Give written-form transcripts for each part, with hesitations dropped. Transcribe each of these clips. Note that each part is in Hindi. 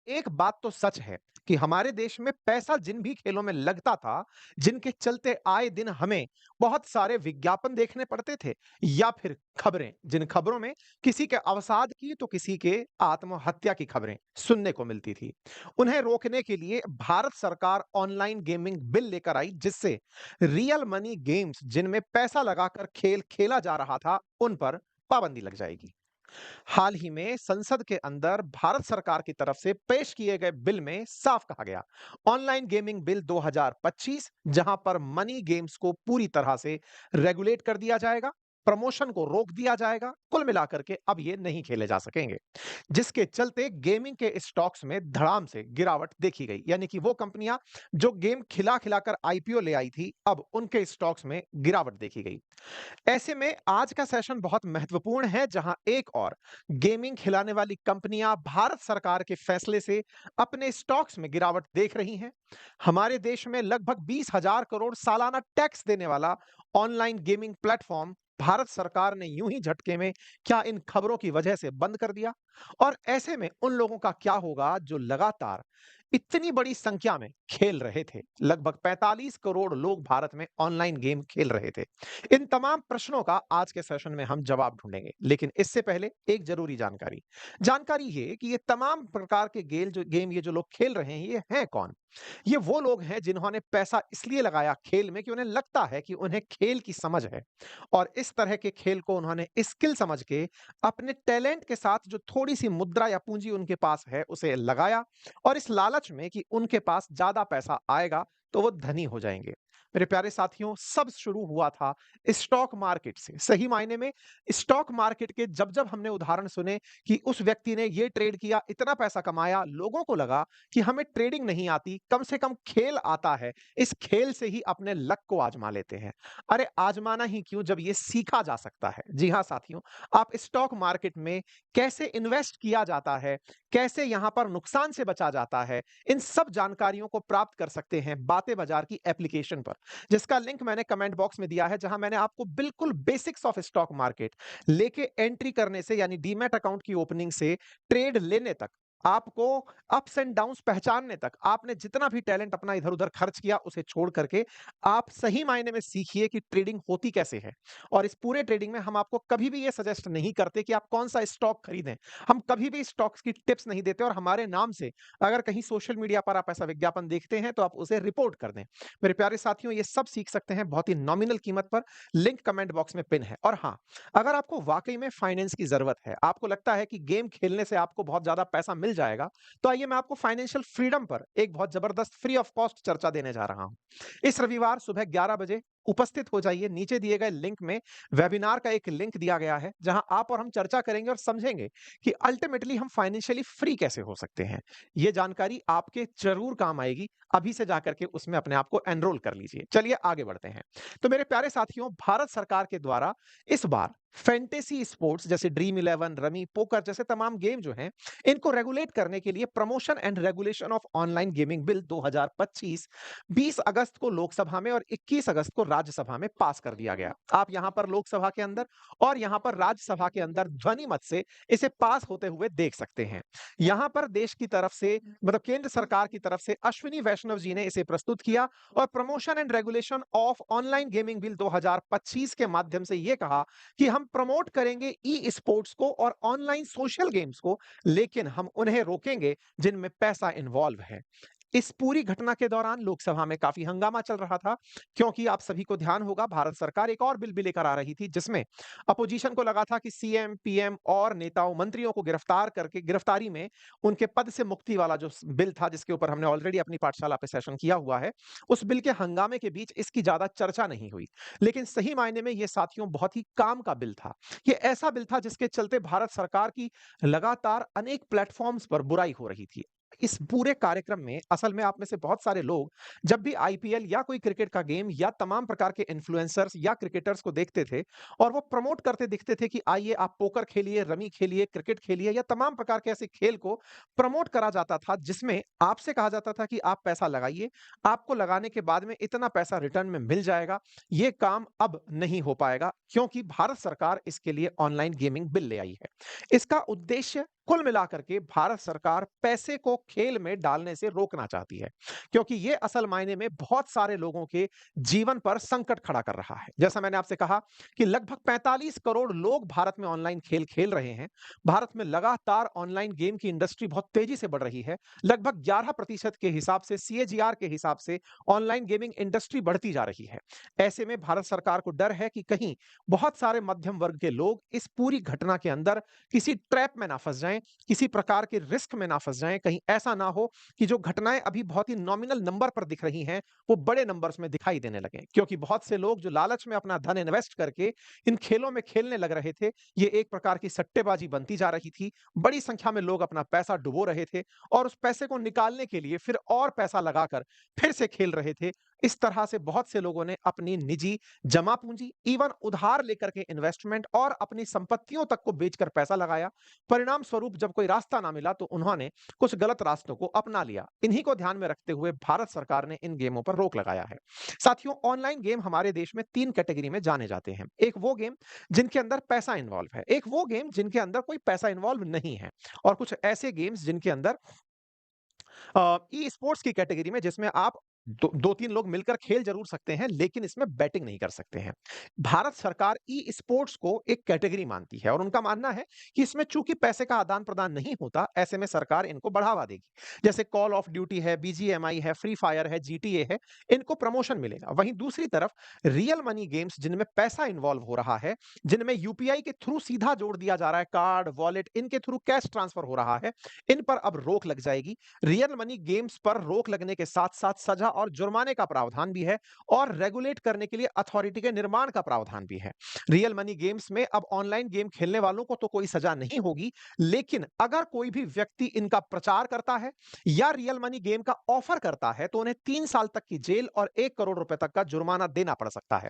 एक बात तो सच है कि हमारे देश में पैसा जिन भी खेलों में लगता था, जिनके चलते आए दिन हमें बहुत सारे विज्ञापन देखने पड़ते थे या फिर खबरें, जिन खबरों में किसी के अवसाद की तो किसी के आत्महत्या की खबरें सुनने को मिलती थी। उन्हें रोकने के लिए भारत सरकार ऑनलाइन गेमिंग बिल लेकर आई, जिससे रियल मनी गेम्स जिनमें पैसा लगाकर खेल खेला जा रहा था, उन पर पाबंदी लग जाएगी। हाल ही में संसद के अंदर भारत सरकार की तरफ से पेश किए गए बिल में साफ कहा गया, ऑनलाइन गेमिंग बिल 2025, जहां पर मनी गेम्स को पूरी तरह से रेगुलेट कर दिया जाएगा, प्रमोशन को रोक दिया जाएगा, कुल मिलाकर के अब ये नहीं खेले जा सकेंगे, जिसके चलते गेमिंग के स्टॉक्स में धड़ाम से गिरावट देखी गई। यानी कि वो कंपनियां जो गेम खिला खिलाकर आईपीओ ले आई थी, अब उनके स्टॉक्स में गिरावट देखी गई। ऐसे में आज का सेशन बहुत महत्वपूर्ण है, जहां एक और गेमिंग खिलाने वाली कंपनियां भारत सरकार के फैसले से अपने स्टॉक्स में गिरावट देख रही हैं। हमारे देश में लगभग 20,000 करोड़ सालाना टैक्स देने वाला ऑनलाइन गेमिंग प्लेटफॉर्म भारत सरकार ने यूं ही झटके में क्या इन खबरों की वजह से बंद कर दिया? और ऐसे में उन लोगों का क्या होगा जो लगातार इतनी बड़ी संख्या में खेल रहे थे? लगभग 45 करोड़ लोग भारत में ऑनलाइन गेम खेल रहे थे। इन तमाम प्रश्नों का आज के सेशन में हम जवाब ढूंढेंगे, लेकिन इससे पहले एक जरूरी जानकारी। जानकारी ये कि ये तमाम प्रकार के गेम ये जो लोग खेल रहे हैं, ये हैं कौन? ये वो लोग हैं जिन्होंने पैसा इसलिए लगाया खेल में कि उन्हें लगता है कि उन्हें खेल की समझ है, और इस तरह के खेल को उन्होंने स्किल समझ के अपने टैलेंट के साथ जो थोड़ी सी मुद्रा या पूंजी उनके पास है उसे लगाया, और इस लालच में कि उनके पास ज्यादा पैसा आएगा तो वो धनी हो जाएंगे। मेरे प्यारे साथियों, सब शुरू हुआ था स्टॉक मार्केट से। सही मायने में स्टॉक मार्केट के जब जब हमने उदाहरण सुने कि उस व्यक्ति ने ये ट्रेड किया, इतना पैसा कमाया, लोगों को लगा कि हमें ट्रेडिंग नहीं आती, कम से कम खेल आता है, इस खेल से ही अपने लक को आजमा लेते हैं। अरे आजमाना ही क्यों जब ये सीखा जा सकता है। जी हाँ साथियों, आप स्टॉक मार्केट में कैसे इन्वेस्ट किया जाता है, कैसे यहां पर नुकसान से बचा जाता है, इन सब जानकारियों को प्राप्त कर सकते हैं बातें बाजार की एप्लीकेशन पर, जिसका लिंक मैंने कमेंट बॉक्स में दिया है, जहां मैंने आपको बिल्कुल बेसिक्स ऑफ स्टॉक मार्केट लेके एंट्री करने से, यानी डीमैट अकाउंट की ओपनिंग से ट्रेड लेने तक, आपको अप्स एंड डाउन्स पहचानने तक, आपने जितना भी टैलेंट अपना इधर-उधर खर्च किया उसे छोड़ करके आप सही मायने में सीखिए कि ट्रेडिंग होती कैसे है। और इस पूरे ट्रेडिंग में हम आपको कभी भी ये सजेस्ट नहीं करते कि आप कौन-सा स्टॉक खरीदें। हम कभी भी स्टॉक्स की टिप्स नहीं देते, और हमारे नाम से अगर कहीं सोशल मीडिया पर आप ऐसा विज्ञापन देखते हैं तो आप उसे रिपोर्ट कर दें। मेरे प्यारे साथियों, ये सब सीख सकते हैं बहुत ही नॉमिनल कीमत पर। लिंक कमेंट बॉक्स में पिन है। और हां, अगर आपको वाकई में फाइनेंस की जरूरत है, आपको लगता है कि गेम खेलने से आपको बहुत ज्यादा पैसा मिल जाएगा, तो आइए मैं आपको फाइनेंशियल फ्रीडम पर एक बहुत जबरदस्त फ्री ऑफ कॉस्ट चर्चा देने जा रहा हूं। इस रविवार सुबह 11 बजे उपस्थित हो जाइए। नीचे दिए गए लिंक में वेबिनार का एक लिंक दिया गया है, जहां आप और हम चर्चा करेंगे और समझेंगे कि अल्टीमेटली हम फाइनेंशियली फ्री कैसे हो सकते हैं। यह जानकारी आपके जरूर काम आएगी। अभी से जाकर के उसमें अपने आप को एनरोल कर लीजिए। चलिए आगे बढ़ते हैं। तो मेरे प्यारे साथियों, भारत सरकार के द्वारा इस बार फैंटेसी स्पोर्ट्स जैसे ड्रीम इलेवन, रमी, पोकर जैसे तमाम गेम जो हैं, इनको रेगुलेट करने के लिए promotion and regulation of online gaming bill 2025 20 अगस्त को लोकसभा में और 21 अगस्त को राज्यसभा में पास कर दिया गया। आप यहां पर लोकसभा के अंदर और यहां पर राज्यसभा के अंदर ध्वनि मत से इसे पास होते हुए देख सकते हैं। यहां पर देश की तरफ से, मतलब केंद्र सरकार की तरफ से, अश्विनी वैष्णव जी ने इसे प्रस्तुत किया और promotion and regulation of online gaming bill 2025 के माध्यम से यह कहा कि हम प्रमोट करेंगे ई स्पोर्ट्स को और ऑनलाइन सोशल गेम्स को, लेकिन हम उन्हें रोकेंगे जिनमें पैसा इन्वॉल्व है। इस पूरी घटना के दौरान लोकसभा में काफी हंगामा चल रहा था, क्योंकि आप सभी को ध्यान होगा भारत सरकार एक और बिल भी लेकर आ रही थी, जिसमें अपोजिशन को लगा था कि सीएम, पीएम और नेताओं, मंत्रियों को गिरफ्तार करके गिरफ्तारी में उनके पद से मुक्ति वाला जो बिल था, जिसके ऊपर हमने ऑलरेडी अपनी पाठशाला पे सेशन किया हुआ है, उस बिल के हंगामे के बीच इसकी ज्यादा चर्चा नहीं हुई। लेकिन सही मायने में यह साथियों बहुत ही काम का बिल था। यह ऐसा बिल था जिसके चलते भारत सरकार की लगातार अनेक प्लेटफॉर्म्स पर बुराई हो रही थी। इस पूरे कार्यक्रम में असल में आप में से बहुत सारे लोग जब भी आईपीएल या कोई क्रिकेट का गेम या तमाम प्रकार के इन्फ्लुएंसर्स या क्रिकेटर्स को देखते थे, और वो प्रमोट करते दिखते थे कि आइए आप पोकर खेलिए, रमी खेलिए, क्रिकेट खेलिए, या तमाम प्रकार के ऐसे खेल को प्रमोट करा जाता था, जिसमें आपसे कहा जाता था कि आप पैसा लगाइए, आपको लगाने के बाद में इतना पैसा रिटर्न में मिल जाएगा। ये काम अब नहीं हो पाएगा, क्योंकि भारत सरकार इसके लिए ऑनलाइन गेमिंग बिल ले आई है। इसका उद्देश्य कुल मिलाकर के भारत सरकार पैसे को खेल में डालने से रोकना चाहती है, क्योंकि ये असल मायने में बहुत सारे लोगों के जीवन पर संकट खड़ा कर रहा है। जैसा मैंने आपसे कहा कि लगभग 45 करोड़ लोग भारत में ऑनलाइन खेल खेल रहे हैं। भारत में लगातार ऑनलाइन गेम की इंडस्ट्री बहुत तेजी से बढ़ रही है। लगभग 11% के हिसाब से, सीएजीआर के हिसाब से ऑनलाइन गेमिंग इंडस्ट्री बढ़ती जा रही है। ऐसे में भारत सरकार को डर है कि कहीं बहुत सारे मध्यम वर्ग के लोग इस पूरी घटना के अंदर किसी ट्रैप में ना फंस जाएं, किसी प्रकार के रिस्क में ना फंस जाएं। कहीं ऐसा ना हो कि जो घटनाएं अभी बहुत ही नॉमिनल नंबर पर दिख रही हैं, वो बड़े नंबर्स में दिखाई देने लगे, क्योंकि बहुत से लोग जो लालच में अपना धन इन्वेस्ट करके इन खेलों में खेलने लग रहे थे, ये एक प्रकार की सट्टेबाजी बनती जा रही थी। बड़ी संख्या में लोग अपना पैसा डुबो रहे थे और उस पैसे को निकालने के लिए फिर और पैसा लगाकर फिर से खेल रहे थे। इस तरह से बहुत से लोगों ने अपनी निजी जमा पूंजी, इवन उधार लेकर के इन्वेस्टमेंट और अपनी संपत्तियों तक को बेचकर पैसा लगाया। परिणाम स्वरूप जब कोई रास्ता ना मिला तो उन्होंने कुछ गलत रास्तों को अपना लिया। इन्हीं को ध्यान में रखते हुए भारत सरकार ने इन गेमों पर रोक लगाया है। साथियों, ऑनलाइन गेम हमारे देश में 3 कैटेगरी में जाने जाते हैं। एक वो गेम जिनके अंदर पैसा इन्वॉल्व है, एक वो गेम जिनके अंदर कोई पैसा इन्वॉल्व नहीं है, और कुछ ऐसे गेम्स जिनके अंदर ई स्पोर्ट्स की कैटेगरी में, जिसमें आप दो तीन लोग मिलकर खेल जरूर सकते हैं, लेकिन इसमें बैटिंग नहीं कर सकते हैं। भारत सरकार ई स्पोर्ट्स को एक कैटेगरी मानती है और उनका मानना है कि इसमें चूंकि पैसे का आदान प्रदान नहीं होता, ऐसे में सरकार इनको बढ़ावा देगी। जैसे कॉल ऑफ ड्यूटी है, बीजीएमआई है, फ्री फायर है, जीटीए है, इनको प्रमोशन मिलेगा। वहीं दूसरी तरफ रियल मनी गेम्स जिनमें पैसा इन्वॉल्व हो रहा है, जिनमें यूपीआई के थ्रू सीधा जोड़ दिया जा रहा है, कार्ड, वॉलेट, इनके थ्रू कैश ट्रांसफर हो रहा है, इन पर अब रोक लग जाएगी। रियल मनी गेम्स पर रोक लगने के साथ-साथ सजा और जुर्माने का प्रावधान भी है और रेगुलेट करने के लिए अथॉरिटी के निर्माण का प्रावधान भी है। रियल मनी गेम्स में अब ऑनलाइन गेम खेलने वालों को तो कोई सजा नहीं होगी, लेकिन अगर कोई भी व्यक्ति इनका प्रचार करता है या रियल मनी गेम का ऑफर करता है, तो उन्हें 3 साल तक की जेल और 1 करोड़ रुपए तक का जुर्माना देना पड़ सकता है।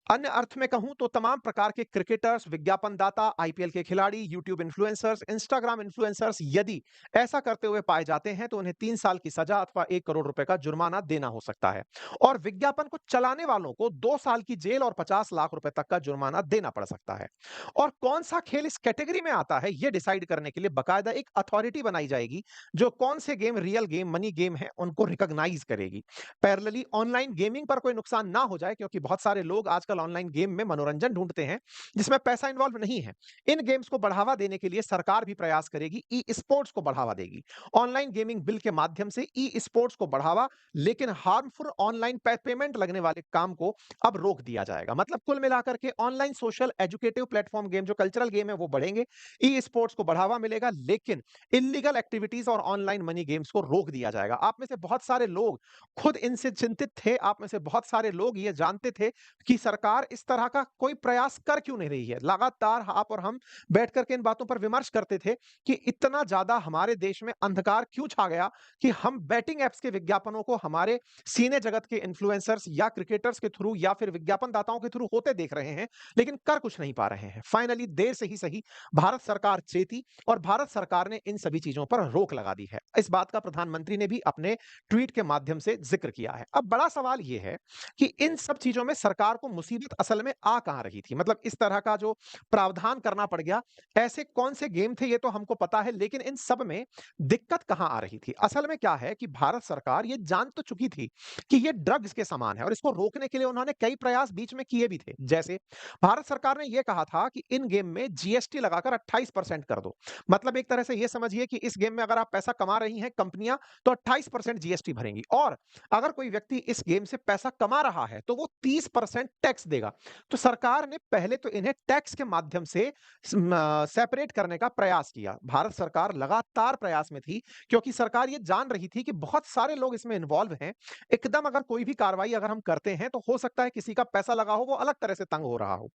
अन्य अर्थ में कहूं तो तमाम प्रकार के क्रिकेटर्स, विज्ञापनदाता, आईपीएल के खिलाड़ी, यूट्यूब इन्फ्लुएंसर्स, इंस्टाग्राम इन्फ्लुएंसर्स यदि ऐसा करते हुए पाए जाते हैं, तो उन्हें 3 साल की सजा अथवा 1 करोड़ रुपए का जुर्माना देना हो सकता है। और विज्ञापन को चलाने वालों को 2 साल की जेल और 50 लाख रुपए तक का जुर्माना देना पड़ सकता है। और कौन सा खेल इस कैटेगरी में आता है, यह डिसाइड करने के लिए बाकायदा एक अथॉरिटी बनाई जाएगी, जो कौन से game real game, money game है, उनको रिकॉग्नाइज करेगी। पैरेलली ऑनलाइन गेमिंग पर कोई नुकसान ना हो जाए, क्योंकि बहुत सारे लोग आजकल ऑनलाइन गेम में मनोरंजन ढूंढते हैं जिसमें पैसा इन्वॉल्व नहीं है। इन गेम्स को बढ़ावा देने के लिए सरकार भी प्रयास करेगी, ई स्पोर्ट्स को बढ़ावा देगी। ऑनलाइन गेमिंग बिल के माध्यम से ई स्पोर्ट्स को बढ़ावा, लेकिन हार्मफुल ऑनलाइन पेमेंट लगने वाले काम को अब रोक दिया जाएगा। मतलब कुल मिलाकर के online social educative platform game, जो कल्चरल गेम है, वो बढ़ेंगे, ई स्पोर्ट्स को बढ़ावा मिलेगा, लेकिन इलीगल एक्टिविटीज और ऑनलाइन मनी गेम्स को रोक दिया जाएगा। आप में से बहुत सारे लोग खुद इनसे चिंतित थे, आप में से बहुत सारे लोग ये जानते थे कि सरकार इस तरह का कोई प्रयास कर क्यों नहीं रही है। लगातार आप और हम बैठ करके इन बातों पर विमर्श करते थे कि इतना ज्यादा हमारे देश में अंधकार क्यों छा गया कि हम बैटिंग एप्स के विज्ञापनों को हमारे सीने जगत के इन्फ्लुएंसर्स या क्रिकेटर्स के थ्रू या फिर विज्ञापन दाताओं के थ्रू होते देख रहे हैं, लेकिन कर कुछ नहीं पा रहे हैं। फाइनली देर से ही सही भारत सरकार चेती और भारत सरकार ने इन सभी चीजों पर रोक लगा दी है। इस बात का प्रधानमंत्री ने भी अपने ट्वीट के माध्यम से जिक्र किया है। अब बड़ा सवाल यह है कि इन सब चीजों में सरकार को मुसीबत असल में आ कहां रही थी। मतलब इस तरह का जो प्रावधान करना पड़ गया, ऐसे कौन से गेम थे ये तो हमको पता है, लेकिन इन सब में दिक्कत कहां आ रही थी। असल में क्या है कि भारत सरकार ये जान तो चुकी थी कि ये ड्रग्स के समान है और इसको रोकने के लिए उन्होंने कई प्रयास बीच में किए भी थे। जैसे भारत सरकार ने यह कहा था कि इन गेम में जीएसटी लगाकर 28% कर दो। मतलब एक तरह से यह समझिए कि इस गेम में अगर आप पैसा कमा रही हैं कंपनियां, तो 28% जीएसटी भरेंगी, और अगर कोई व्यक्ति इस गेम से पैसा कमा रहा है तो वो 30% टैक्स देगा। तो सरकार ने पहले तो इन्हें टैक्स के माध्यम से सेपरेट करने का प्रयास किया। भारत सरकार लगातार प्रयास में थी, क्योंकि सरकार ये जान रही थी कि बहुत सारे लोग इसमें इन्वॉल्व हैं। एकदम अगर कोई भी कार्रवाई अगर हम करते हैं, तो हो सकता है किसी का पैसा लगा हो, वो अलग तरह से तंग हो रहा हो।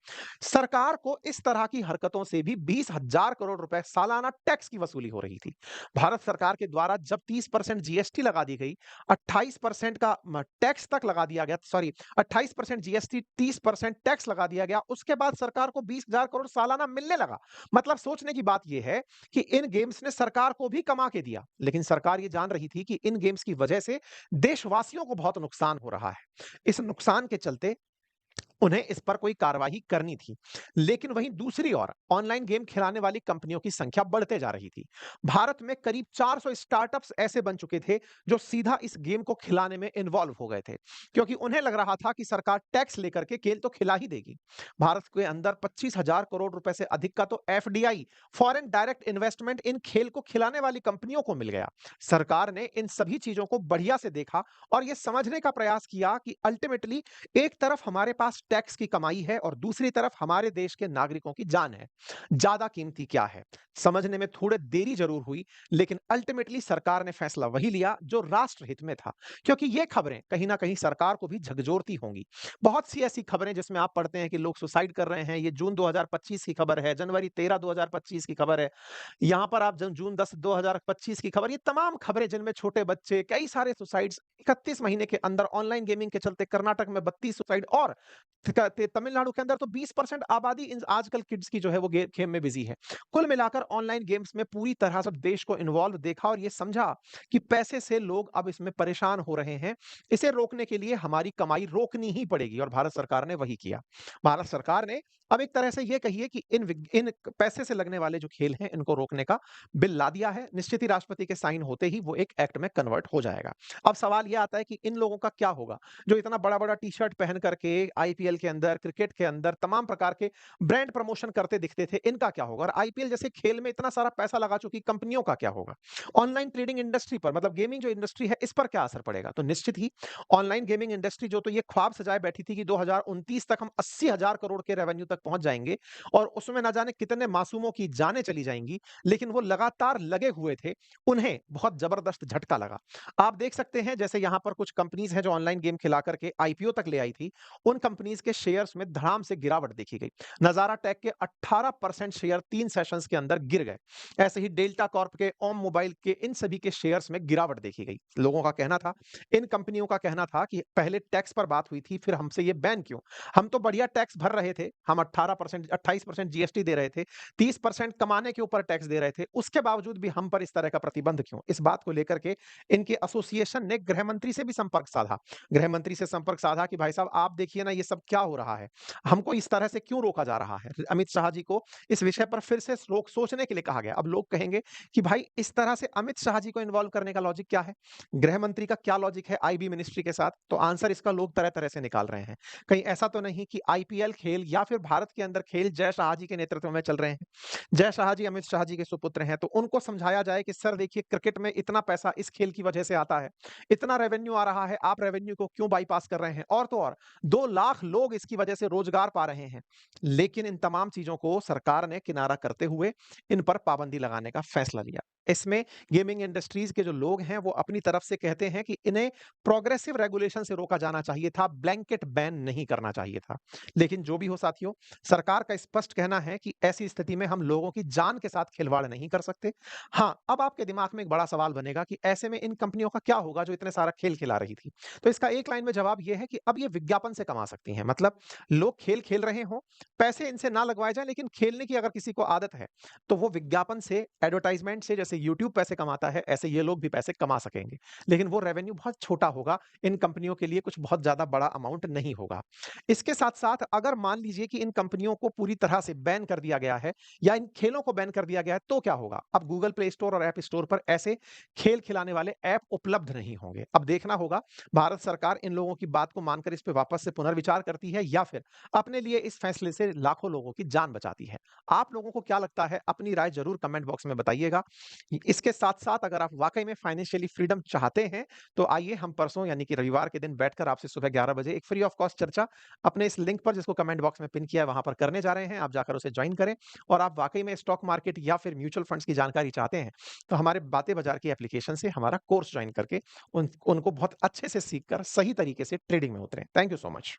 सरकार को इस तरह की हरकतों से भी 20,000 करोड़ रुपए सालाना टैक्स की वसूली हो रही थी। भारत सरकार के द्वारा जब 30% जीएसटी लगा दी गई, 28% का टैक्स तक लगा दिया गया, सॉरी 28% जीएसटी, 30% टैक्स लगा दिया गया, उसके बाद सरकार को 20,000 करोड़ सालाना मिलने लगा। मतलब सोचने की बात यह है कि इन गेम्स ने सरकार को भी कमा के दिया, लेकिन सरकार ये जान रही थी कि इन गेम्स की वजह से देशवासियों को बहुत नुकसान हो रहा है। इस नुकसान के चलते उन्हें इस पर कोई कार्रवाई करनी थी। लेकिन वहीं दूसरी ओर ऑनलाइन गेम खिलाने वाली कंपनियों की संख्या बढ़ते जा रही थी। भारत में करीब 400 स्टार्टअप्स ऐसे बन चुके थे जो सीधा इस गेम को खिलाने में इन्वॉल्व हो गए थे, क्योंकि उन्हें लग रहा था कि सरकार टैक्स लेकर के खेल तो खिला ही देगी। भारत के अंदर 25,000 करोड़ रुपए से अधिक का तो एफडीआई, फॉरेन डायरेक्ट इन्वेस्टमेंट, इन खेल को खिलाने वाली कंपनियों को मिल गया। सरकार ने इन सभी चीजों को बढ़िया से देखा और यह समझने का प्रयास किया कि अल्टीमेटली एक तरफ हमारे पास टैक्स की कमाई है और दूसरी तरफ हमारे देश के नागरिकों की जान है। ज्यादा कीमती क्या है? समझने में थोड़ी देरी जरूर हुई, लेकिन अल्टीमेटली सरकार ने फैसला वही लिया जो राष्ट्र हित में था, क्योंकि ये खबरें कहीं ना कहीं सरकार को भी झकझोरती होंगी। बहुत सी ऐसी खबरें जिसमें आप पढ़ते हैं कि लोग सुसाइड कर रहे हैं। ये जून 2025 की खबर है, जनवरी 13 2025 की खबर है। यहाँ पर आप जून 10 2025 की खबर, ये तमाम खबरें जिनमें छोटे बच्चे, कई सारे सुसाइड्स, 31 महीने के अंदर ऑनलाइन गेमिंग के चलते कर्नाटक में 32 सुसाइड, और तमिलनाडु के अंदर तो 20% आबादी आजकल किड्स की जो है वो गेम में बिजी है। कुल मिलाकर ऑनलाइन गेम्स में पूरी तरह से देश को इन्वॉल्व देखा और ये समझा कि पैसे से लोग अब इसमें परेशान हो रहे हैं। इसे रोकने के लिए हमारी कमाई रोकनी ही पड़ेगी और भारत सरकार ने वही किया। भारत सरकार ने अब एक तरह से ये कहिए कि इन पैसे से लगने वाले जो खेल हैं इनको रोकने का बिल ला दिया है। निश्चित ही राष्ट्रपति के साइन होते ही वो एक एक्ट में कन्वर्ट हो जाएगा। अब सवाल ये आता है कि इन लोगों का क्या होगा जो इतना बड़ा-बड़ा टी-शर्ट पहन करके आईपीएल के अंदर, क्रिकेट के अंदर तमाम प्रकार के ब्रांड प्रमोशन करते दिखते थे, इनका क्या होगा? और आईपीएल जैसे खेल में इतना सारा पैसा लगा चुकी कंपनियों का क्या होगा? ऑनलाइन ट्रेडिंग इंडस्ट्री पर, मतलब गेमिंग जो इंडस्ट्री है, इस पर क्या असर पड़ेगा? तो निश्चित ही ऑनलाइन गेमिंग इंडस्ट्री जो तो ये ख्वाब सजाए बैठी थी कि 2029 तक हम 80,000 करोड़ के रेवेन्यू तक पहुंच जाएंगे और उसमें ना जाने कितने मासूमों की जानें चली जाएंगी, लेकिन वो लगातार लगे हुए थे, उन्हें बहुत जबरदस्त झटका लगा। आप देख सकते हैं जैसे यहाँ पर कुछ कंपनीज हैं जो ऑनलाइन गेम खिला करके आईपीओ तक ले आई थी, उन कंपनीज के शेयर्स में धड़ाम से गिरावट देखी गई। नजारा टेक के 18% शेयर 3 सेशंस के अंदर गिर गए। ऐसे ही डेल्टा कॉर्प के, ओम मोबाइल के, इन सभी के शेयर्स में गिरावट देखी गई। लोगों का कहना था, इन कंपनियों का कहना था कि पहले टैक्स पर बात हुई थी, फिर हमसे ये बैन क्यों? हम तो बढ़िया टैक्स भर रहे थे, हम 18% 28% जीएसटी दे रहे थे, 30% कमाने के ऊपर टैक्स दे रहे थे, उसके बावजूद भी हम पर इस तरह का प्रतिबंध क्यों? इस बात को लेकर के इनके एसोसिएशन ने गृह मंत्री से भी संपर्क साधा। गृह मंत्री से संपर्क साधा कि भाई साहब आप देखिए ना ये सब क्या हो रहा है? हमको इस तरह से क्यों रोका जा रहा है? अमित शाह जी को इस विषय पर फिर से रोक सोचने के लिए कहा गया। अब लोग कहेंगे कि भाई इस तरह से अमित शाह जी को इन्वॉल्व करने का लॉजिक क्या है? गृह मंत्री का क्या लॉजिक है आईबी मिनिस्ट्री के साथ? तो आंसर इसका लोग तरह-तरह से निकाल रहे हैं। कहीं ऐसा तो नहीं कि आईपीएल खेल या फिर भारत के अंदर खेल जय शाह जी के नेतृत्व में चल रहे हैं? जय शाह जी अमित शाह जी के सुपुत्र हैं, तो उनको समझाया जाए कि सर देखिए क्रिकेट में इतना पैसा इस खेल की वजह से आता है, इतना रेवेन्यू आ रहा है, आप रेवेन्यू को क्यों बाईपास कर रहे हैं? और तो और 2 लाख लोग इसकी वजह से रोजगार पा रहे हैं। लेकिन इन तमाम चीजों को सरकार ने किनारा करते हुए इन पर पाबंदी लगाने का फैसला लिया। इसमें गेमिंग इंडस्ट्रीज के जो लोग हैं वो अपनी तरफ से कहते हैं कि इन्हें प्रोग्रेसिव रेगुलेशन से रोका जाना चाहिए था, ब्लैंकेट बैन नहीं करना चाहिए था। लेकिन जो भी हो साथियों, सरकार का स्पष्ट कहना है कि ऐसी स्थिति में हम लोगों की जान के साथ खिलवाड़ नहीं कर सकते। हाँ, अब आपके दिमाग में एक बड़ा सवाल बनेगा कि ऐसे में इन कंपनियों का क्या होगा जो इतने सारा खेल खिला रही थी? तो इसका एक लाइन में जवाब ये है कि अब ये विज्ञापन से कमा सकती हैं। मतलब लोग खेल खेल रहे हों, पैसे इनसे ना लगवाए जाएँ, लेकिन खेलने की अगर किसी को आदत है, तो वो विज्ञापन से, एडवर्टाइज़मेंट से, जैसे यूट्यूब पैसे कमाता है, ऐसे ये लोग भी पैसे कमा सकेंगे। लेकिन वो रेवेन्यू बहुत छोटा होगा, इन कंपनियों के लिए कुछ बहुत ज़्यादा बड़ा अमाउंट नहीं होगा। इसके साथ-साथ अगर मान लीजिए कि इन कंपनियों को पूरी तरह से बैन कर दिया गया है या इन खेलों को बैन कर दिया गया है, तो क्या होगा? अब गूगल प्ले स्टोर और ऐप स्टोर पर ऐसे खेल खिलाने वाले ऐप उपलब्ध नहीं होंगे। अब देखना होगा भारत सरकार इन लोगों की बात को मानकर इस पे वापस से पुनर्विचार करती है या फिर अपने लिए इस फैसले से लाखों लोगों की जान बचाती है। आप लोगों को क्या लगता है? अपनी राय ज़रूर कमेंट बॉक्स में बताइएगा। इसके साथ-साथ अगर आप वाक़ई में फाइनेंशियली फ्रीडम चाहते हैं, तो आइए हम परसों यानी कि रविवार के दिन बैठकर आपसे सुबह 11 बजे एक फ्री ऑफ कॉस्ट चर्चा अपने इस लिंक पर, जिसको कमेंट बॉक्स में पिन किया है, वहाँ पर करने जा रहे हैं। आप जाकर उसे जॉइन करें और आप वाक़ई में स्टॉक मार्केट या फिर म्यूचुअल फंड्स की जानकारी चाहते हैं, तो हमारे बातें बाज़ार की एप्लीकेशन से हमारा कोर्स जॉइन करके उनको बहुत अच्छे से सीख कर सही तरीके से ट्रेडिंग में उतरें। Thank you so much.